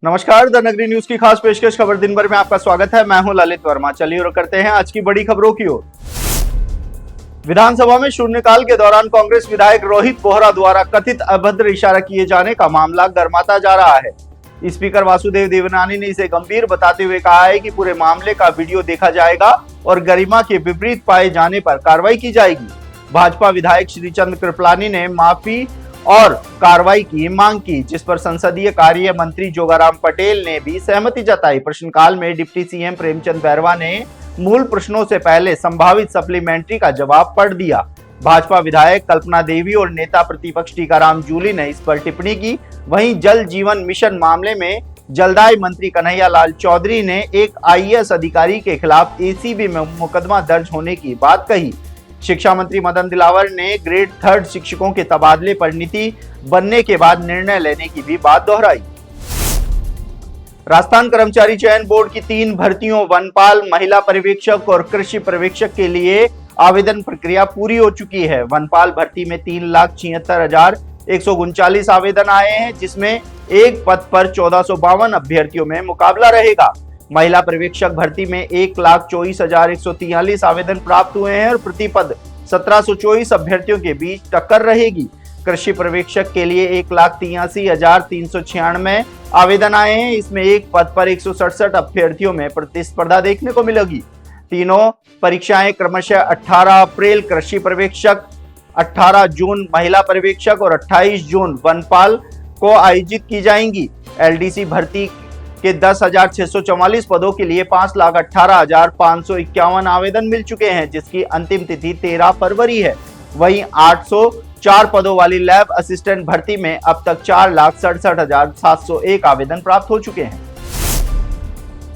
नमस्कार, द नगरी न्यूज की खास पेशकश खबर दिन भर में आपका स्वागत है। मैं हूं ललित वर्मा। चलिए और करते हैं आज की बड़ी खबरों की ओर। विधानसभा में शून्यकाल के दौरान कांग्रेस विधायक रोहित बोहरा द्वारा कथित अभद्र इशारा किए जाने का मामला गर्माता जा रहा है। स्पीकर वासुदेव देवनानी ने इसे गंभीर बताते हुए कहा है कि पूरे मामले का वीडियो देखा जाएगा और गरिमा के विपरीत पाए जाने पर कार्रवाई की जाएगी। भाजपा विधायक श्रीचंद कृपलानी ने माफी और कार्रवाई की मांग की, जिस पर संसदीय कार्य मंत्री जोगाराम पटेल ने भी सहमति जताई। प्रश्नकाल में डिप्टी सीएम प्रेमचंद बैरवा ने मूल प्रश्नों से पहले संभावित सप्लीमेंट्री का जवाब पढ़ दिया। भाजपा विधायक कल्पना देवी और नेता प्रतिपक्ष टीकाराम जूली ने इस पर टिप्पणी की। वहीं जल जीवन मिशन मामले में जलदाय मंत्री कन्हैया लाल चौधरी ने एक आईएएस अधिकारी के खिलाफ एसीबी में मुकदमा दर्ज होने की बात कही। शिक्षा मंत्री मदन दिलावर ने ग्रेड 3 शिक्षकों के तबादले पर नीति बनने के बाद निर्णय लेने की भी बात दोहराई। राजस्थान कर्मचारी चयन बोर्ड की 3 भर्तियों वनपाल, महिला पर्यवेक्षक और कृषि पर्यवेक्षक के लिए आवेदन प्रक्रिया पूरी हो चुकी है। वनपाल भर्ती में 3,76,139 आवेदन आए हैं, जिसमें एक पद पर 1452 अभ्यर्थियों में मुकाबला रहेगा। महिला पर्यवेक्षक भर्ती में 1,24,143 आवेदन प्राप्त हुए हैं और प्रति पद 1724 अभ्यर्थियों के बीच टक्कर रहेगी। कृषि पर्यवेक्षक के लिए 1,83,396 आवेदन आए हैं। इसमें एक पद पर 167 अभ्यर्थियों में प्रतिस्पर्धा देखने को मिलेगी। तीनों परीक्षाएं क्रमशः 18 अप्रैल कृषि पर्यवेक्षक, 18 जून महिला पर्यवेक्षक और 28 जून वनपाल को आयोजित की जाएंगी। एलडीसी भर्ती के 10,644 पदों के लिए 5,18,551 आवेदन मिल चुके हैं, जिसकी अंतिम तिथि 13 फरवरी है। वहीं 804 पदों वाली लैब असिस्टेंट भर्ती में अब तक 4,67,701 आवेदन प्राप्त हो चुके हैं।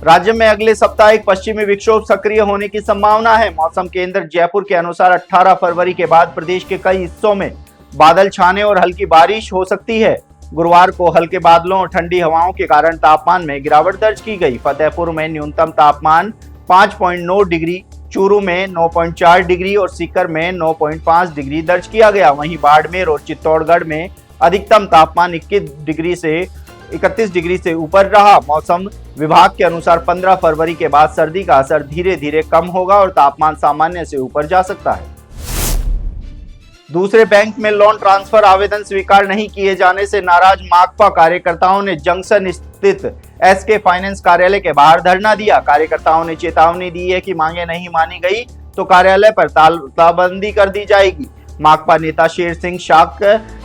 राज्य में अगले सप्ताह एक पश्चिमी विक्षोभ सक्रिय होने की संभावना है। मौसम केंद्र जयपुर के अनुसार 18 फरवरी के बाद प्रदेश के कई हिस्सों में बादल छाने और हल्की बारिश हो सकती है। गुरुवार को हल्के बादलों और ठंडी हवाओं के कारण तापमान में गिरावट दर्ज की गई। फतेहपुर में न्यूनतम तापमान 5.9 डिग्री, चूरू में 9.4 डिग्री और सीकर में 9.5 डिग्री दर्ज किया गया। वहीं बाड़मेर और चित्तौड़गढ़ में अधिकतम तापमान 31 डिग्री से ऊपर रहा। मौसम विभाग के अनुसार 15 फरवरी के बाद सर्दी का असर धीरे धीरे कम होगा और तापमान सामान्य से ऊपर जा सकता है। दूसरे बैंक में लोन ट्रांसफर आवेदन स्वीकार नहीं किए जाने से नाराज माकपा कार्यकर्ताओं ने जंक्शन स्थित एसके फाइनेंस कार्यालय के बाहर धरना दिया। कार्यकर्ताओं ने चेतावनी दी है कि मांगे नहीं मानी गई तो कार्यालय पर तालाबंदी कर दी जाएगी। माकपा नेता शेर सिंह शाक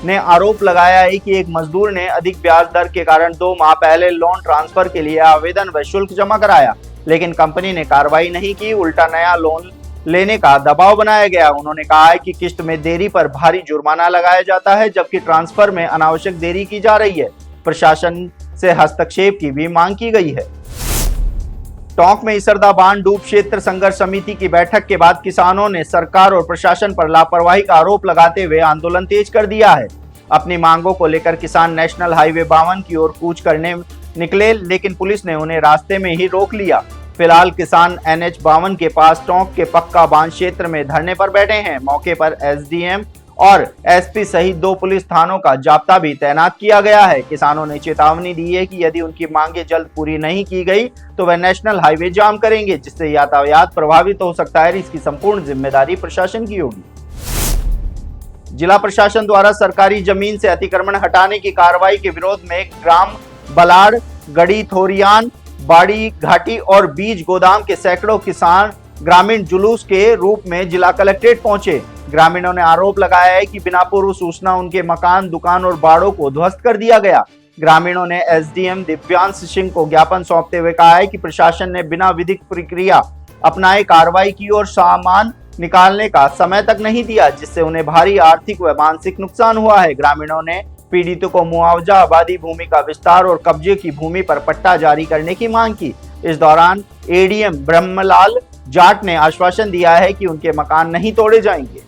ने आरोप लगाया है कि एक मजदूर ने अधिक ब्याज दर के कारण 2 माह पहले लोन ट्रांसफर के लिए आवेदन व शुल्क जमा कराया, लेकिन कंपनी ने कार्रवाई नहीं की, उल्टा नया लोन लेने का दबाव बनाया गया। उन्होंने कहा है कि किस्त में देरी पर भारी जुर्माना लगाया जाता है, जबकि ट्रांसफर में अनावश्यक देरी की जा रही है। प्रशासन से हस्तक्षेप की भी मांग की गई है। टोंक में इसरदा बांध डूब क्षेत्र संघर्ष समिति की बैठक के बाद किसानों ने सरकार और प्रशासन पर लापरवाही का आरोप लगाते हुए आंदोलन तेज कर दिया है। अपनी मांगों को लेकर किसान नेशनल हाईवे 52 की ओर कूच करने निकले, लेकिन पुलिस ने उन्हें रास्ते में ही रोक लिया। फिलहाल किसान NH 52 के पास टोंक के पक्का बांध क्षेत्र में धरने पर बैठे हैं। मौके पर SDM और SP सहित 2 पुलिस थानों का जाब्ता भी तैनात किया गया है। किसानों ने चेतावनी दी है कि यदि उनकी मांगे जल्द पूरी नहीं की गई तो वह नेशनल हाईवे जाम करेंगे, जिससे यातायात प्रभावित हो सकता है। इसकी संपूर्ण जिम्मेदारी प्रशासन की होगी। जिला प्रशासन द्वारा सरकारी जमीन से अतिक्रमण हटाने की कार्रवाई के विरोध में ग्राम बलाड़, गड़ी थोरियान, बाड़ी घाटी और बीज गोदाम के सैकड़ों किसान ग्रामीण जुलूस के रूप में जिला कलेक्ट्रेट पहुंचे। ग्रामीणों ने आरोप लगाया है कि बिना पूर्व सूचना उनके मकान, दुकान और बाड़ों को ध्वस्त कर दिया गया। ग्रामीणों ने SDM दिव्यांश सिंह को ज्ञापन सौंपते हुए कहा है कि प्रशासन ने बिना विधिक प्रक्रिया अपनाए कार्रवाई की और सामान निकालने का समय तक नहीं दिया, जिससे उन्हें भारी आर्थिक व मानसिक नुकसान हुआ है। ग्रामीणों ने पीड़ितों को मुआवजा, आबादी भूमि का विस्तार और कब्जे की भूमि पर पट्टा जारी करने की मांग की। इस दौरान ADM ब्रह्मलाल जाट ने आश्वासन दिया है कि उनके मकान नहीं तोड़े जाएंगे।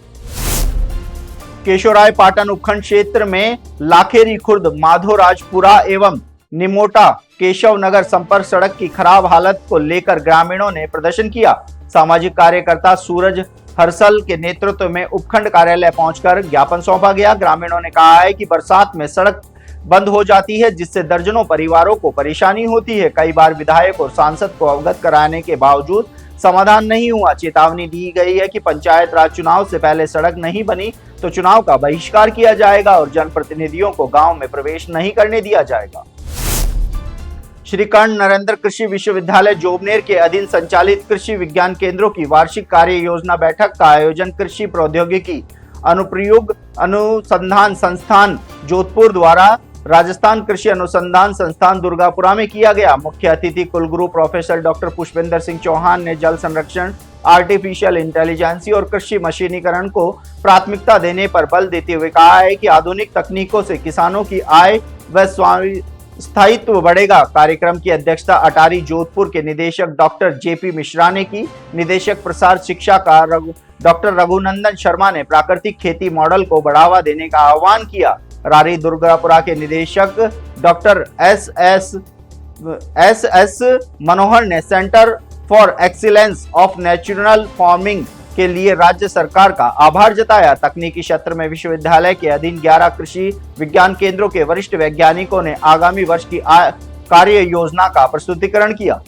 केशोराय पाटन उपखंड क्षेत्र में लाखेरी खुर्द, माधोराजपुरा एवं निमोटा केशव नगर संपर्क सड़क की खराब हालत को लेकर ग्रामीणों ने प्रदर्शन किया। सामाजिक कार्यकर्ता सूरज हर्षल के नेतृत्व में उपखंड कार्यालय पहुंचकर ज्ञापन सौंपा गया। ग्रामीणों ने कहा है कि बरसात में सड़क बंद हो जाती है, जिससे दर्जनों परिवारों को परेशानी होती है। कई बार विधायक और सांसद को अवगत कराने के बावजूद समाधान नहीं हुआ। चेतावनी दी गई है कि पंचायत राज चुनाव से पहले सड़क नहीं बनी तो चुनाव का बहिष्कार किया जाएगा और जनप्रतिनिधियों को गांव में प्रवेश नहीं करने दिया जाएगा। श्री कर्ण नरेंद्र कृषि विश्वविद्यालय जोबनेर के अधीन संचालित कृषि विज्ञान केंद्रों की वार्षिक कार्य योजना बैठक का आयोजन कृषि प्रौद्योगिकी अनुप्रयोग अनुसंधान संस्थान जोधपुर द्वारा राजस्थान कृषि अनुसंधान संस्थान दुर्गापुरा में किया गया। मुख्य अतिथि कुलगुरु प्रोफेसर डॉक्टर पुष्पेंद्र सिंह चौहान ने जल संरक्षण, आर्टिफिशियल इंटेलिजेंसी और कृषि मशीनीकरण को प्राथमिकता देने पर बल देते हुए कहा है कि आधुनिक तकनीकों से किसानों की आय व स्थायित्व बढ़ेगा। कार्यक्रम की अध्यक्षता अटारी जोधपुर के निदेशक डॉक्टर जेपी मिश्रा ने की। निदेशक प्रसार शिक्षा का डॉक्टर रघुनंदन शर्मा ने प्राकृतिक खेती मॉडल को बढ़ावा देने का आह्वान किया। रारी दुर्गापुरा के निदेशक डॉक्टर एस एस मनोहर ने centre for excellence of natural farming के लिए राज्य सरकार का आभार जताया। तकनीकी क्षेत्र में विश्वविद्यालय के अधीन 11 कृषि विज्ञान केंद्रों के वरिष्ठ वैज्ञानिकों ने आगामी वर्ष की कार्य योजना का प्रस्तुतिकरण किया।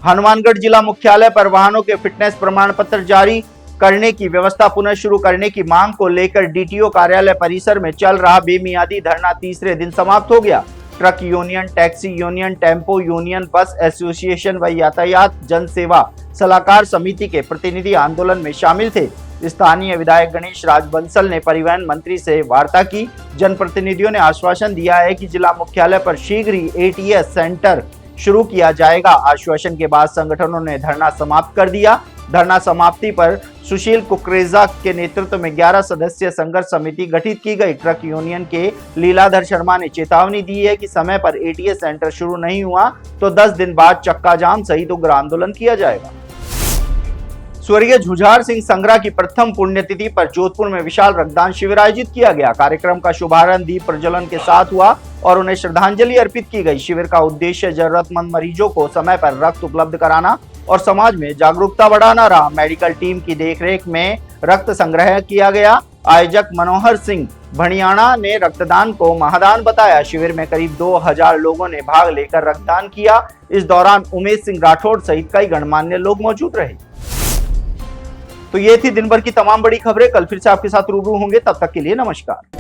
हनुमानगढ़ जिला मुख्यालय पर वाहनों के फिटनेस प्रमाण पत्र जारी करने की व्यवस्था पुनः शुरू करने की मांग को लेकर डीटीओ कार्यालय परिसर में चल रहा बेमियादी धरना तीसरे दिन समाप्त हो गया। Truck union, taxi union, tempo union, बस एसोसिएशन व यातायात जन सेवा सलाहकार समिति के प्रतिनिधि आंदोलन में शामिल थे। स्थानीय विधायक गणेश राज बंसल ने परिवहन मंत्री से वार्ता की। जनप्रतिनिधियों ने आश्वासन दिया है कि जिला मुख्यालय पर शीघ्र ही एटीएस सेंटर शुरू किया जाएगा। आश्वासन के बाद संगठनों ने धरना समाप्त कर दिया। धरना समाप्ति पर सुशील कुकरेजा के नेतृत्व में 11 सदस्यीय संघर्ष समिति गठित की गई। ट्रक यूनियन के लीलाधर शर्मा ने चेतावनी दी है कि समय पर एटीएस सेंटर शुरू नहीं हुआ तो 10 दिन बाद चक्का जाम सहित उग्र आंदोलन किया जाएगा। स्वर्गीय झुझार सिंह संग्रह की प्रथम पुण्यतिथि पर जोधपुर में विशाल रक्तदान शिविर आयोजित किया गया। कार्यक्रम का शुभारंभ दीप प्रज्वलन के साथ हुआ और उन्हें श्रद्धांजलि अर्पित की गई। शिविर का उद्देश्य जरूरतमंद मरीजों को समय पर रक्त उपलब्ध कराना और समाज में जागरूकता बढ़ाना रहा। मेडिकल टीम की देखरेख में रक्त संग्रह किया गया। आयोजक मनोहर सिंह भणियाणा ने रक्तदान को महादान बताया। शिविर में करीब 2000 लोगों ने भाग लेकर रक्तदान किया। इस दौरान उमेश सिंह राठौड़ सहित कई गणमान्य लोग मौजूद रहे। तो ये थी दिन भर की तमाम बड़ी खबरें। कल फिर से आपके साथ रूबरू होंगे, तब तक के लिए नमस्कार।